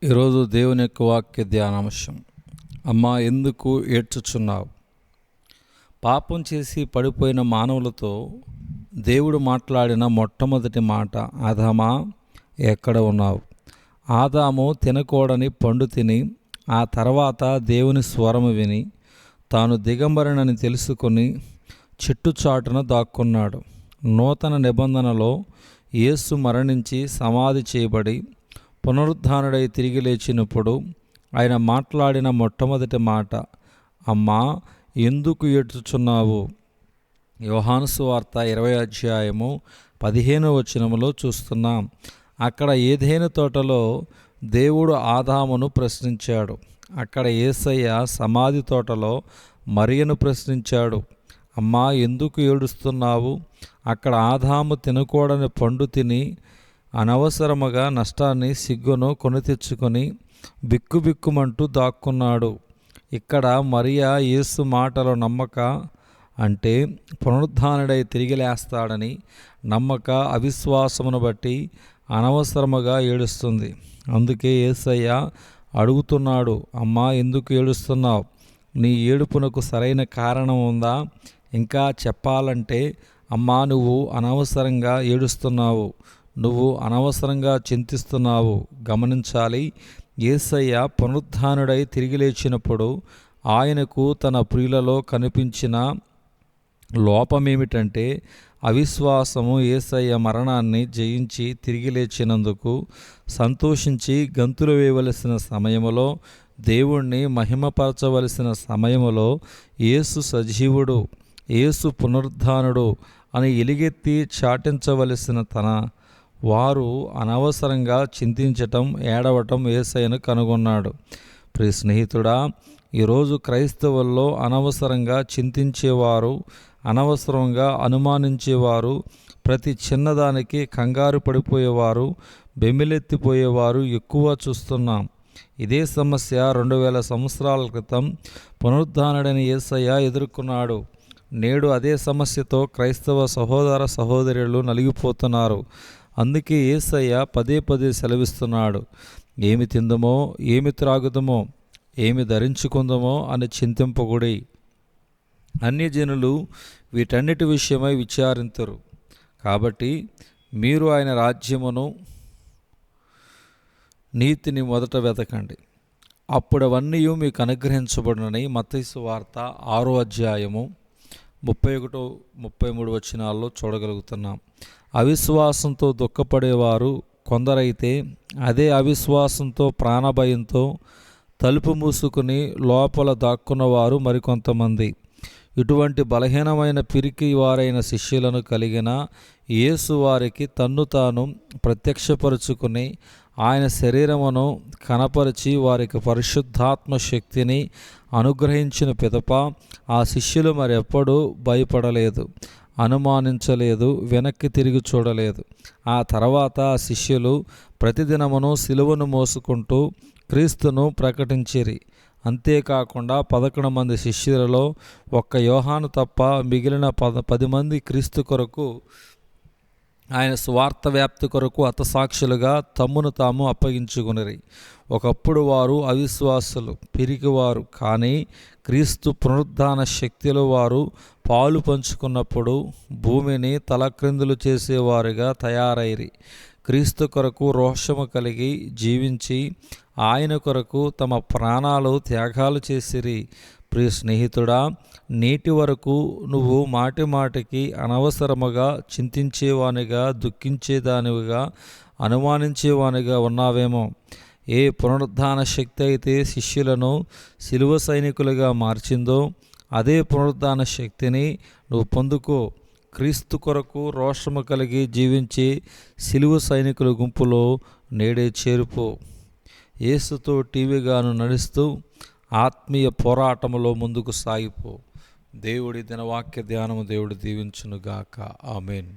ఈరోజు దేవుని యొక్క వాక్య ధ్యానాంశం. అమ్మా, ఎందుకు ఏడ్చుచున్నావు? పాపం చేసి పడిపోయిన మానవులతో దేవుడు మాట్లాడిన మొట్టమొదటి మాట, ఆదామా ఎక్కడ ఉన్నావు? ఆదాము తినకూడని పండు తిని ఆ తర్వాత దేవుని స్వరము విని తాను దిగంబరనని తెలుసుకొని చెట్టు చాటున దాక్కున్నాడు. నూతన నిబంధనలో యేసు మరణించి సమాధి చేయబడి పునరుద్ధానుడై తిరిగి లేచినప్పుడు ఆయన మాట్లాడిన మొట్టమొదటి మాట, అమ్మా ఎందుకు ఏడ్చుచున్నావు? యోహాను సువార్త 20 అధ్యాయము 15 చూస్తున్నాం. అక్కడ ఏదెను తోటలో దేవుడు ఆదామును ప్రశ్నించాడు. అక్కడ యేసయ్య సమాధి తోటలో మరియను ప్రశ్నించాడు, అమ్మా ఎందుకు ఏడుస్తున్నావు? అక్కడ ఆదాము తినకూడని పండు తిని అనవసరముగా నష్టాన్ని సిగ్గును కొని తెచ్చుకొని బిక్కుబిక్కుమంటూ దాక్కున్నాడు. ఇక్కడ మరియా యేసు మాటలు నమ్మక, అంటే పునరుద్ధానుడై తిరిగి లేస్తాడని నమ్మక అవిశ్వాసమును బట్టి అనవసరముగా ఏడుస్తుంది. అందుకే యేసయ్య అడుగుతున్నాడు, అమ్మా ఎందుకు ఏడుస్తున్నావు? నీ ఏడుపునకు సరైన కారణం ఉందా? ఇంకా చెప్పాలంటే, అమ్మా నువ్వు అనవసరంగా ఏడుస్తున్నావు, నువ్వు అనవసరంగా చింతిస్తున్నావు. గమనించాలి, యేసయ్య పునరుద్ధానుడై తిరిగి లేచినప్పుడు ఆయనకు తన ప్రియులలో కనిపించిన లోపమేమిటంటే అవిశ్వాసము. యేసయ్య మరణాన్ని జయించి తిరిగి లేచినందుకు సంతోషించి గంతులు వేయవలసిన సమయములో, దేవుణ్ణి మహిమపరచవలసిన సమయములో యేసు సజీవుడు, యేసు పునరుద్ధానుడు అని ఎలుగెత్తి చాటించవలసిన తన వారు అనవసరంగా చింతించటం, ఏడవటం యేసయ్యను కనుగొన్నాడు. ప్రియ స్నేహితుడా, ఈరోజు క్రైస్తవుల్లో అనవసరంగా చింతించేవారు, అనవసరంగా అనుమానించేవారు, ప్రతి చిన్నదానికి కంగారు పడిపోయేవారు, బెమ్మిలెత్తిపోయేవారు ఎక్కువ చూస్తున్నాం. ఇదే సమస్య 2000 సంవత్సరాల క్రితం పునరుద్ధానుడైన యేసయ్య ఎదుర్కొన్నాడు. నేడు అదే సమస్యతో క్రైస్తవ సహోదర సహోదరులు నలిగిపోతున్నారు. అందుకే యేసయ్య పదే పదే సెలవిస్తున్నాడు, ఏమి తిందమో, ఏమి త్రాగుదమో, ఏమి ధరించుకుందమో అని చింతింపకుడి. అన్యజనులు వీటన్నిటి విషయమై విచారింతురు. కాబట్టి మీరు ఆయన రాజ్యమును నీతిని మొదట వెతకండి, అప్పుడు అవన్నీ మీకు అనుగ్రహించబడునని మత్తయి సువార్త 6 అధ్యాయము 31-33 చూడగలుగుతున్నాం. అవిశ్వాసంతో దుఃఖపడేవారు కొందరైతే అదే అవిశ్వాసంతో ప్రాణభయంతో తలుపు మూసుకుని లోపల దాక్కున్నవారు మరికొంతమంది. ఇటువంటి బలహీనమైన పిరికి వారైన శిష్యులను కలిగిన యేసు వారికి తన్ను తాను ప్రత్యక్షపరుచుకుని ఆయన శరీరమును కనపరిచి వారికి పరిశుద్ధాత్మ శక్తిని అనుగ్రహించిన పిదప ఆ శిష్యులు మరెప్పుడూ భయపడలేదు, అనుమానించలేదు, వెనక్కి తిరిగి చూడలేదు. ఆ తర్వాత ఆ శిష్యులు ప్రతిదినమును సిలువను మోసుకుంటూ క్రీస్తును ప్రకటించిరి. అంతేకాకుండా 11 మంది శిష్యులలో ఒక్క యోహాను తప్ప మిగిలిన 10 మంది క్రీస్తు కొరకు, ఆయన స్వార్థ వ్యాప్తి కొరకు హతసాక్షులుగా తమ్మును తాము అప్పగించుకునిరి. ఒకప్పుడు వారు అవిశ్వాసులు, పిరికివారు. కానీ క్రీస్తు పునరుద్ధాన శక్తిలో వారు పాలు పంచుకున్నప్పుడు భూమిని తలక్రిందులు చేసేవారుగా తయారైరి. క్రీస్తు కొరకు రోషము కలిగి జీవించి ఆయన కొరకు తమ ప్రాణాలు త్యాగాలు చేసిరి. ప్రియ స్నేహితుడా, నేటి వరకు నువ్వు మాటిమాటికి అనవసరముగా చింతించేవానిగా, దుఃఖించేదానివిగా, అనుమానించేవానిగా ఉన్నావేమో. ఏ పునరుద్ధాన శక్తి అయితే శిష్యులను సిలువ సైనికులుగా మార్చిందో అదే పునరుద్ధాన శక్తిని నువ్వు పొందుకో. క్రీస్తు కొరకు రోషము కలిగి జీవించి సిలువ సైనికుల గుంపులో నేడే చేరిపో. యేసుతో టీవీగాను నడుస్తూ ఆత్మీయ పోరాటములో ముందుకు సాగిపో. దేవుడి దినవాక్య ధ్యానము దేవుడు దీవించునుగాక. ఆమేన్.